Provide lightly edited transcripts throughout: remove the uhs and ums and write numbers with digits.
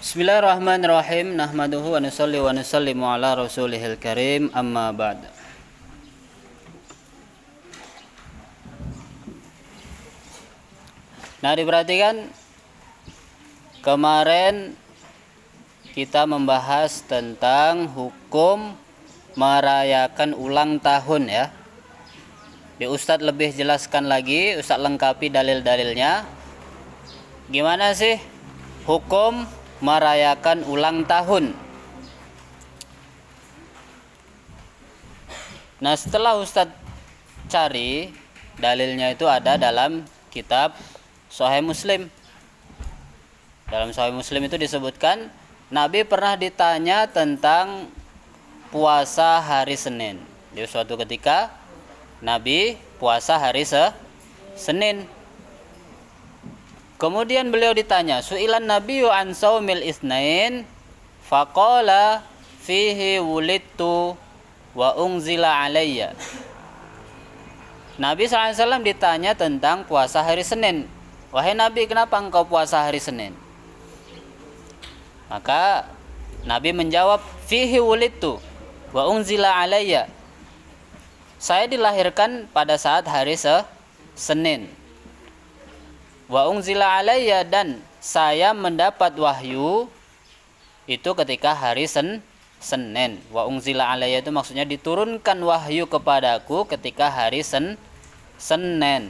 Bismillahirrahmanirrahim. Nahmaduhu wa nusalli wa nusallimu ala rasulihil karim. Amma ba'd. Nah, diperhatikan kemarin kita membahas tentang hukum merayakan ulang tahun ya. Di Ustadz lebih jelaskan lagi, Ustadz lengkapi dalil-dalilnya. Gimana sih hukum merayakan ulang tahun? Nah, setelah Ustadz cari dalilnya itu ada dalam kitab Sahih Muslim. Dalam Sahih Muslim itu disebutkan Nabi pernah ditanya tentang puasa hari Senin. Di suatu ketika Nabi puasa hari Senin. Kemudian beliau ditanya, su'ilan nabiyyu an saumil itsnain faqala fihi wulidtu wa unzila alayya. Nabi SAW ditanya tentang puasa hari Senin. Wahai Nabi, kenapa engkau puasa hari Senin? Maka Nabi menjawab, fihi wulidtu wa unzila alayya. Saya dilahirkan pada saat hari Senin. Wa unzila alayya, dan saya mendapat wahyu itu ketika hari Senin. Wa unzila alayya itu maksudnya diturunkan wahyu kepadaku ketika hari Senin.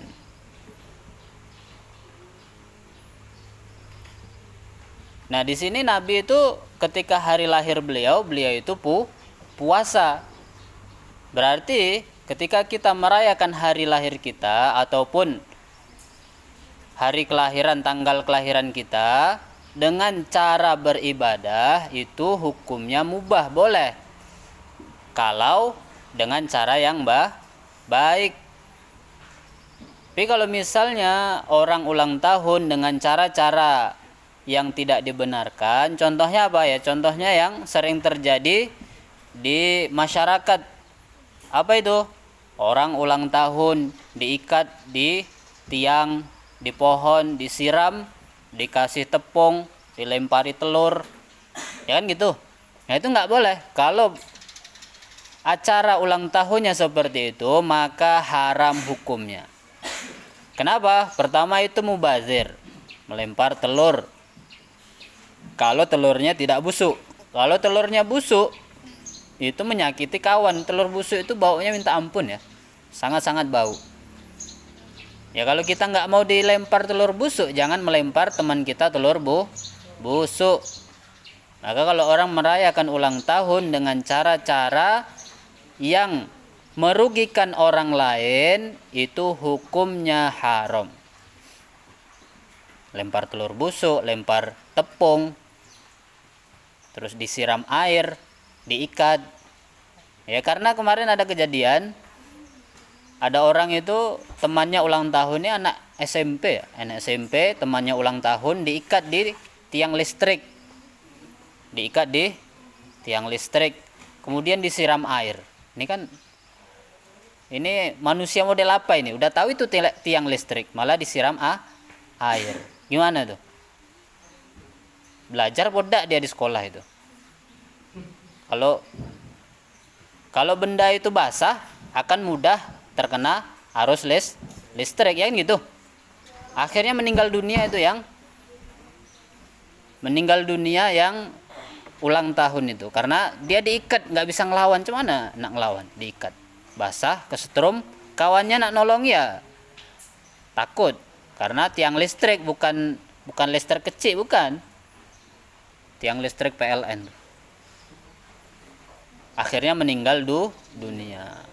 Nah, di sini Nabi itu ketika hari lahir beliau itu puasa. Berarti ketika kita merayakan hari lahir kita ataupun hari kelahiran, tanggal kelahiran kita dengan cara beribadah itu hukumnya mubah, boleh. Kalau dengan cara yang baik. Tapi kalau misalnya orang ulang tahun dengan cara-cara yang tidak dibenarkan, contohnya apa ya? Contohnya yang sering terjadi di masyarakat. Apa itu? Orang ulang tahun diikat di tiang, di pohon, disiram, dikasih tepung, dilempari telur, ya kan gitu. Nah, itu nggak boleh. Kalau acara ulang tahunnya seperti itu, maka haram hukumnya. Kenapa? Pertama itu mubazir, melempar telur. Kalau telurnya tidak busuk. Kalau telurnya busuk, itu menyakiti kawan. Telur busuk itu baunya minta ampun ya, sangat-sangat bau. Ya, kalau kita nggak mau dilempar telur busuk, jangan melempar teman kita telur busuk. Maka kalau orang merayakan ulang tahun dengan cara-cara yang merugikan orang lain, itu hukumnya haram. Lempar telur busuk, lempar tepung, terus disiram air, diikat. Ya, karena kemarin ada kejadian, ada orang itu temannya ulang tahunnya anak SMP, anak SMP temannya ulang tahun diikat di tiang listrik, kemudian disiram air. Ini manusia model apa ini? Udah tahu itu tiang listrik, malah disiram air. Gimana tuh? Belajar podak dia di sekolah itu. Kalau benda itu basah akan mudah terkena arus listrik, ya kan gitu. Akhirnya meninggal dunia yang ulang tahun itu, karena dia diikat, nggak bisa ngelawan. Cuman nak ngelawan, diikat, basah, kesetrum, kawannya nak nolong ya takut, karena tiang listrik bukan listrik kecil, bukan tiang listrik PLN. Akhirnya meninggal dunia.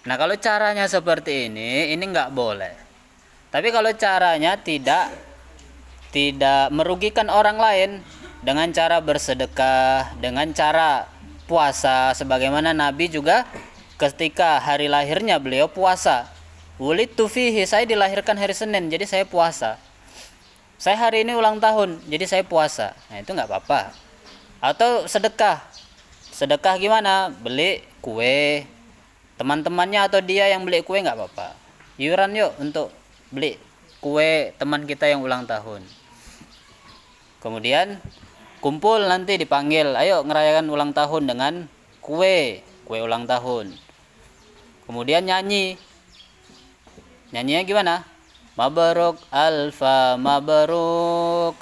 Nah, kalau caranya seperti ini nggak boleh. Tapi kalau caranya tidak merugikan orang lain, dengan cara bersedekah, dengan cara puasa, sebagaimana Nabi juga ketika hari lahirnya beliau puasa. Wulidtu fihi, saya dilahirkan hari Senin, jadi saya puasa. Saya hari ini ulang tahun, jadi saya puasa. Nah, itu nggak apa-apa. Atau sedekah gimana? Beli kue, teman-temannya atau dia yang beli kue nggak apa-apa. Iuran yuk untuk beli kue teman kita yang ulang tahun. Kemudian kumpul nanti dipanggil, ayo ngerayakan ulang tahun dengan kue ulang tahun. Kemudian nyanyi. Nyanyinya gimana? Mabruk alfa mabruk.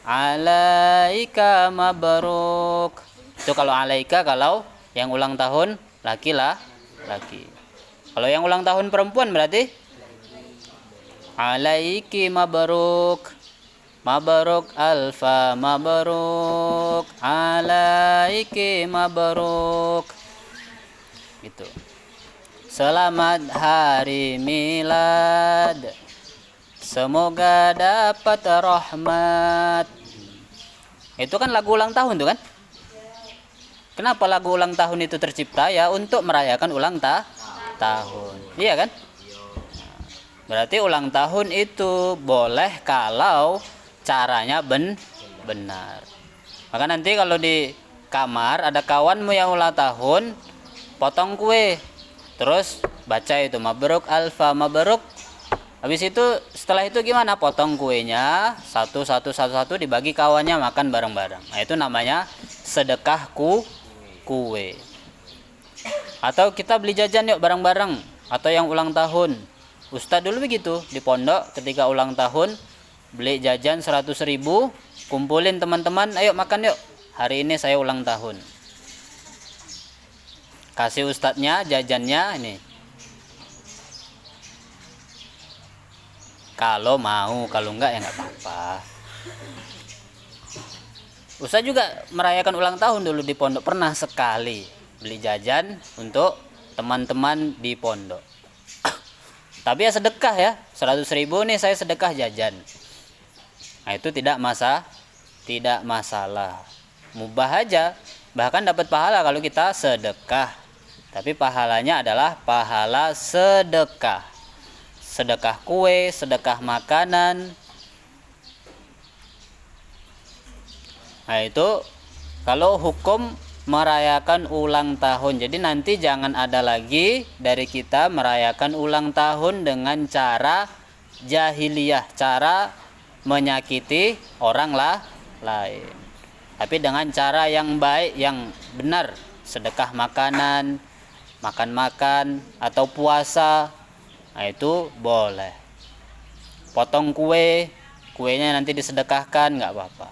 Alaika mabruk. Itu kalau alaika, kalau yang ulang tahun laki. Kalau yang ulang tahun perempuan berarti alaiki mabruk. Mabruk alfa mabruk. Alaiki mabruk. Gitu. Selamat hari milad. Semoga dapat rahmat. Itu kan lagu ulang tahun tuh kan? Kenapa lagu ulang tahun itu tercipta? Ya untuk merayakan ulang tahun. Iya kan? Berarti ulang tahun itu boleh kalau caranya benar. Maka nanti kalau di kamar ada kawanmu yang ulang tahun, potong kue. Terus baca itu mabruk alfa mabruk. Habis itu setelah itu gimana? Potong kuenya satu dibagi kawannya makan bareng-bareng. Nah, itu namanya sedekah kue. Atau kita beli jajan yuk bareng-bareng, atau yang ulang tahun. Ustadz dulu begitu di pondok ketika ulang tahun, beli jajan 100.000, kumpulin teman-teman, ayo makan yuk. Hari ini saya ulang tahun. Kasih ustadznya jajannya ini. Kalau mau, kalau enggak ya enggak apa-apa. Ustadz juga merayakan ulang tahun dulu di pondok, pernah sekali beli jajan untuk teman-teman di pondok. Tapi ya sedekah ya, 100.000 nih saya sedekah jajan. Nah itu tidak masalah. Mubah aja, bahkan dapat pahala kalau kita sedekah. Tapi pahalanya adalah pahala sedekah. Sedekah kue, sedekah makanan. Nah itu kalau hukum merayakan ulang tahun. Jadi nanti jangan ada lagi dari kita merayakan ulang tahun dengan cara jahiliyah, cara menyakiti orang lain. Tapi dengan cara yang baik, yang benar, sedekah makanan, makan-makan atau puasa. Nah itu boleh. Potong kuenya nanti disedekahkan, nggak apa-apa.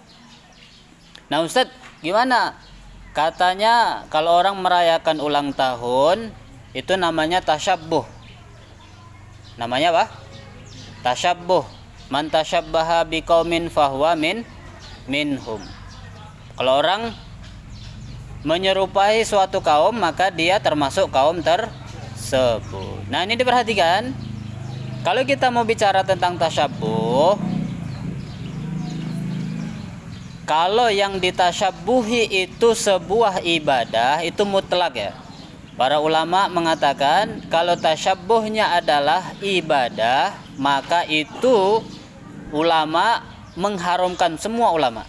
Nah Ustadz, gimana? Katanya kalau orang merayakan ulang tahun itu namanya tasyabbuh. Namanya apa? Tasyabbuh. Man tasyabbaha biqaumin fahuwa minhum. Kalau orang menyerupai suatu kaum, maka dia termasuk kaum tersebut. Nah ini diperhatikan. Kalau kita mau bicara tentang tasyabbuh, kalau yang ditasyabuhi itu sebuah ibadah, itu mutlak ya. Para ulama mengatakan kalau tasyabuhnya adalah ibadah, maka itu ulama mengharamkan, semua ulama.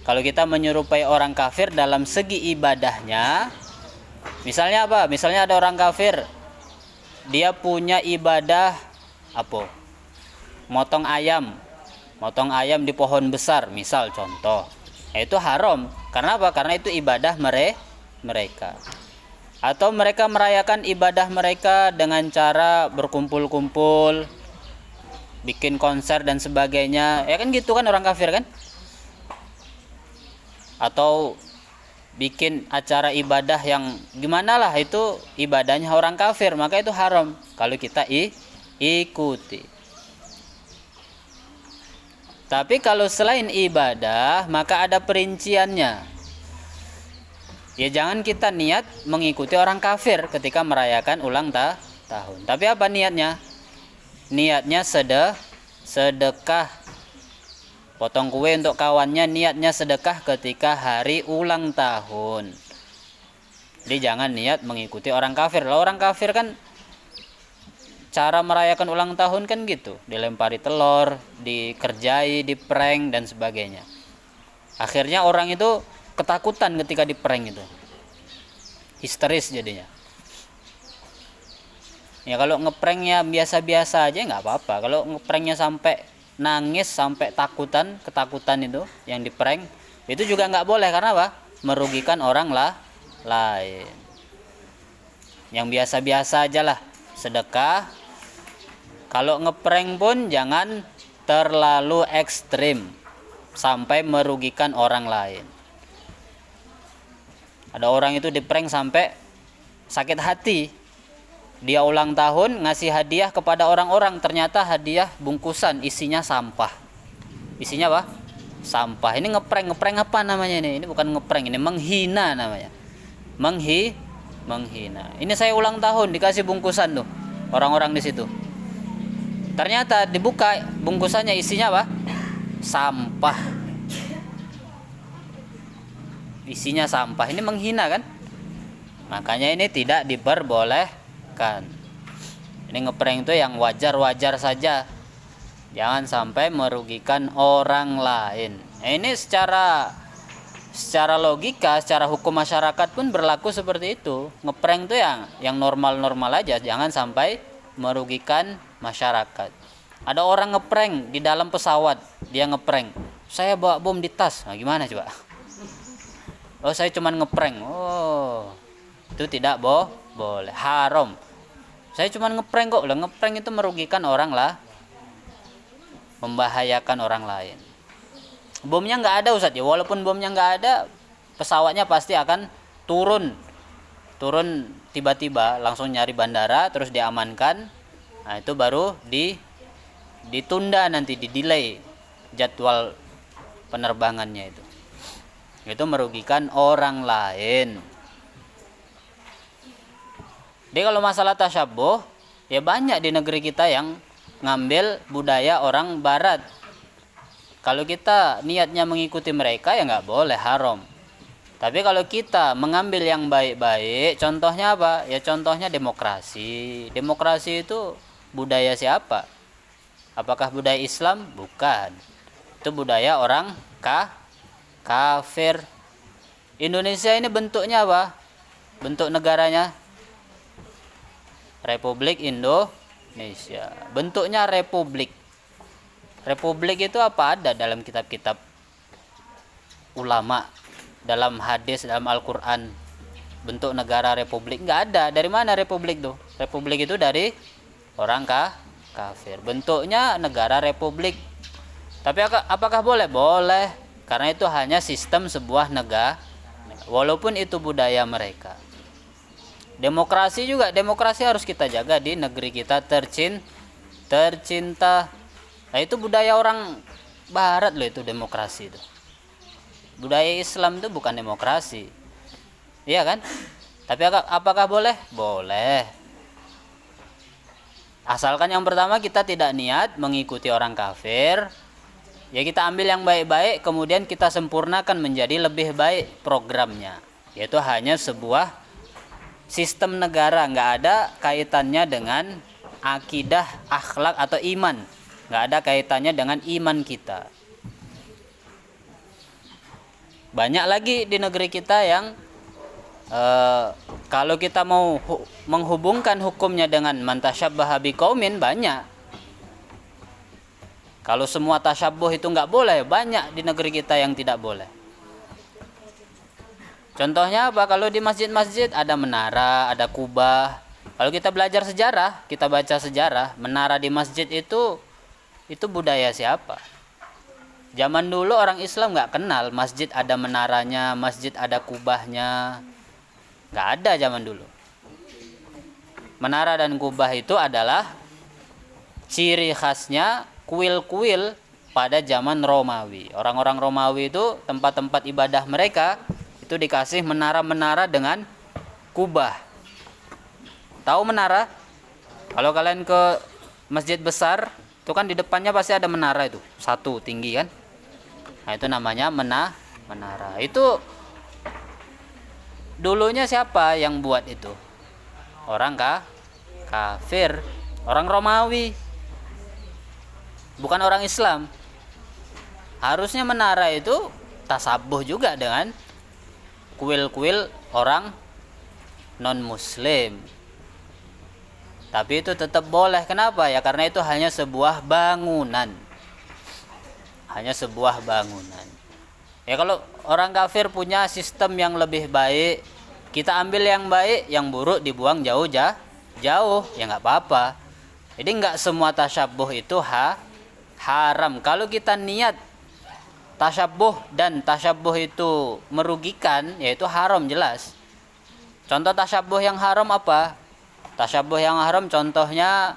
Kalau kita menyerupai orang kafir dalam segi ibadahnya, misalnya apa? Misalnya ada orang kafir, dia punya ibadah apa? Motong ayam di pohon besar, misal contoh. Itu haram. Karena apa? Karena itu ibadah mereka. Atau mereka merayakan ibadah mereka dengan cara berkumpul-kumpul, bikin konser dan sebagainya. Ya kan gitu kan orang kafir kan? Atau bikin acara ibadah yang gimana lah, itu ibadahnya orang kafir, maka itu haram kalau kita ikuti. Tapi kalau selain ibadah, maka ada perinciannya. Ya jangan kita niat mengikuti orang kafir ketika merayakan ulang tahun. Tapi apa niatnya? Niatnya sedekah. Potong kue untuk kawannya, niatnya sedekah ketika hari ulang tahun. Jadi jangan niat mengikuti orang kafir. Kalau orang kafir kan cara merayakan ulang tahun kan gitu, dilempari telur, dikerjai, diprank dan sebagainya. Akhirnya orang itu ketakutan ketika diprank itu, histeris jadinya. Ya kalau ngepranknya biasa-biasa aja nggak apa-apa. Kalau ngepranknya sampai nangis sampai ketakutan itu yang diprank, itu juga nggak boleh. Karena apa? Merugikan orang lain. Yang biasa-biasa aja lah, sedekah. Kalau ngeprank pun jangan terlalu ekstrim sampai merugikan orang lain. Ada orang itu diprank sampai sakit hati. Dia ulang tahun ngasih hadiah kepada orang-orang, ternyata hadiah bungkusan isinya sampah. Isinya apa? Sampah. Ini ngeprank apa namanya ini? Ini bukan ngeprank, ini menghina namanya. Menghina. Ini saya ulang tahun dikasih bungkusan tuh orang-orang di situ. Ternyata dibuka bungkusannya isinya apa? Sampah. Isinya sampah. Ini menghina kan? Makanya ini tidak diperbolehkan. Ini ngeprank itu yang wajar-wajar saja. Jangan sampai merugikan orang lain. Ini secara logika, secara hukum masyarakat pun berlaku seperti itu. Ngeprank itu yang normal-normal aja, jangan sampai merugikan masyarakat. Ada orang ngeprank di dalam pesawat, dia ngeprank, saya bawa bom di tas. Nah, gimana coba? Oh, saya cuman ngeprank. Oh, itu tidak boleh, haram. Saya cuman ngeprank kok. Lah, ngeprank itu merugikan orang lah, membahayakan orang lain. Bomnya nggak ada Ustaz ya, walaupun bomnya nggak ada, pesawatnya pasti akan turun tiba-tiba, langsung nyari bandara, terus diamankan. Nah, itu baru ditunda nanti, di-delay jadwal penerbangannya itu. Itu merugikan orang lain. Jadi kalau masalah tasyabuh, ya banyak di negeri kita yang ngambil budaya orang barat. Kalau kita niatnya mengikuti mereka ya nggak boleh, haram. Tapi kalau kita mengambil yang baik-baik, contohnya apa? Ya contohnya demokrasi. Demokrasi itu budaya siapa? Apakah budaya Islam? Bukan. Itu budaya orang kafir. Indonesia ini bentuknya apa? Bentuk negaranya Republik Indonesia. Bentuknya republik. Republik itu apa? Ada dalam kitab-kitab ulama, dalam hadis, dalam Al-Quran. Bentuk negara republik nggak ada. Dari mana republik tuh? Republik itu dari orang kafir. Bentuknya negara republik. Tapi apakah boleh? Boleh. Karena itu hanya sistem sebuah negara, walaupun itu budaya mereka. Demokrasi juga, demokrasi harus kita jaga di negeri kita tercinta. Nah, itu budaya orang barat loh, itu demokrasi itu. Budaya Islam itu bukan demokrasi. Iya kan? Tapi apakah boleh? Boleh. Asalkan yang pertama kita tidak niat mengikuti orang kafir. Ya kita ambil yang baik-baik, kemudian kita sempurnakan menjadi lebih baik programnya. Yaitu hanya sebuah sistem negara, nggak ada kaitannya dengan akidah, akhlak atau iman. Nggak ada kaitannya dengan iman kita. Banyak lagi di negeri kita yang kalau kita mau menghubungkan hukumnya dengan man tasyabbaha biqaumin, banyak. Kalau semua tasyabuh itu nggak boleh, banyak di negeri kita yang tidak boleh. Contohnya apa? Kalau di masjid-masjid ada menara, ada kubah. Kalau kita belajar sejarah, kita baca sejarah, menara di masjid itu budaya siapa? Zaman dulu orang Islam nggak kenal masjid ada menaranya, masjid ada kubahnya. Nggak ada zaman dulu. Menara dan kubah itu adalah ciri khasnya kuil-kuil pada zaman Romawi. Orang-orang Romawi itu tempat-tempat ibadah mereka itu dikasih menara-menara dengan kubah. Tahu menara? Kalau kalian ke masjid besar, itu kan di depannya pasti ada menara itu, satu tinggi kan? Nah, itu namanya menara. Itu dulunya siapa yang buat itu? Orang kafir, orang Romawi. Bukan orang Islam. Harusnya menara itu tasabuh juga dengan kuil-kuil orang non-muslim. Tapi itu tetap boleh. Kenapa? Ya karena itu hanya sebuah bangunan. hanya sebuah bangunan. Ya kalau orang kafir punya sistem yang lebih baik, kita ambil yang baik, yang buruk dibuang jauh, ya nggak apa-apa. Jadi nggak semua tasyabuh itu haram. Kalau kita niat tasyabuh dan tasyabuh itu merugikan, yaitu haram jelas. Contoh tasyabuh yang haram apa? Tasyabuh yang haram contohnya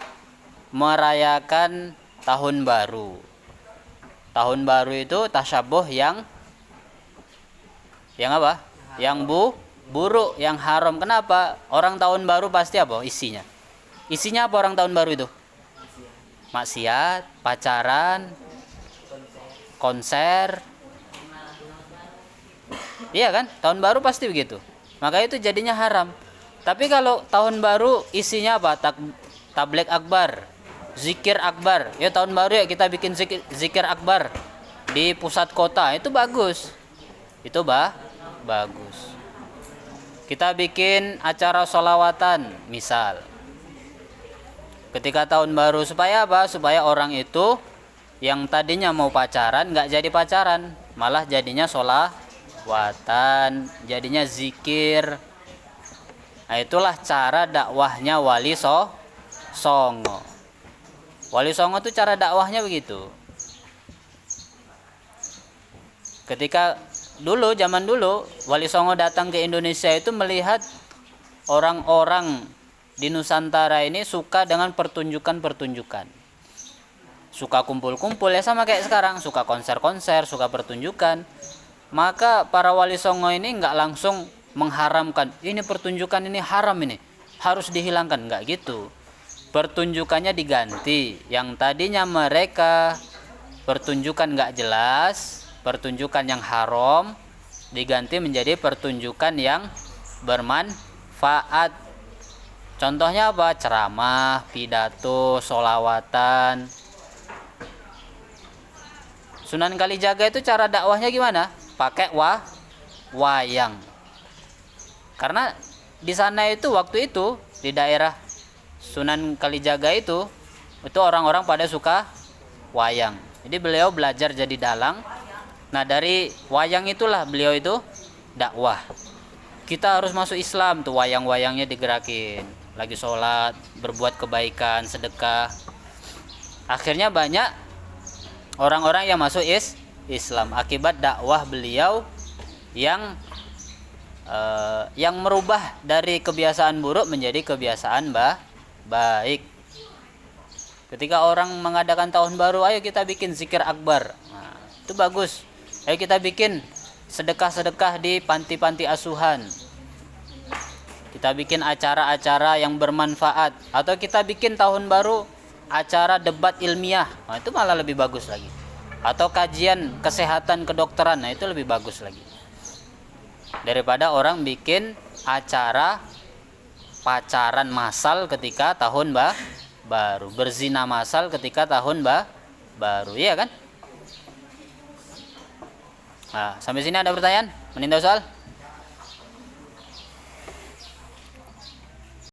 merayakan tahun baru. Tahun baru itu tasyabuh yang apa? Yang buruk, yang haram. Kenapa? Orang tahun baru pasti apa? Isinya apa orang tahun baru itu? Maksiat, pacaran, konser. Iya kan? Tahun baru pasti begitu. Maka itu jadinya haram. Tapi kalau tahun baru isinya apa? Tabligh akbar, zikir akbar. Ya tahun baru ya kita bikin zikir akbar di pusat kota. Itu bagus. Itu bagus. Kita bikin acara sholawatan misal. Ketika tahun baru supaya apa? Supaya orang itu yang tadinya mau pacaran nggak jadi pacaran, malah jadinya sholawatan, jadinya zikir. Nah, itulah cara dakwahnya Wali Songo. Wali Songo itu cara dakwahnya begitu. Ketika zaman dulu Wali Songo datang ke Indonesia itu melihat orang-orang di Nusantara ini suka dengan pertunjukan. Suka kumpul-kumpul ya sama kayak sekarang, suka konser-konser, suka pertunjukan. Maka para Wali Songo ini nggak langsung mengharamkan, ini pertunjukan ini haram ini, harus dihilangkan, nggak gitu. Pertunjukannya diganti. Yang tadinya mereka pertunjukan nggak jelas, pertunjukan yang haram, diganti menjadi pertunjukan yang bermanfaat. Contohnya apa? Ceramah, pidato, sholawatan. Sunan Kalijaga itu cara dakwahnya gimana? Pakai wayang. Karena di sana itu waktu itu di daerah Sunan Kalijaga itu orang-orang pada suka wayang. Jadi beliau belajar jadi dalang. Nah, dari wayang itulah beliau itu dakwah. Kita harus masuk Islam, tuh wayang-wayangnya digerakin. Lagi sholat, berbuat kebaikan, sedekah. Akhirnya banyak orang-orang yang masuk Islam akibat dakwah beliau yang merubah dari kebiasaan buruk menjadi kebiasaan baik. Ketika orang mengadakan tahun baru, ayo kita bikin zikir akbar. Nah, itu bagus. Ayo kita bikin sedekah-sedekah di panti-panti asuhan. Kita bikin acara-acara yang bermanfaat. Atau kita bikin tahun baru acara debat ilmiah. Nah, itu malah lebih bagus lagi. Atau kajian kesehatan kedokteran. Nah, itu lebih bagus lagi. Daripada orang bikin acara pacaran massal ketika tahun baru, berzina massal ketika tahun baru, iya kan? Nah, sampai sini ada pertanyaan? Meninjau soal?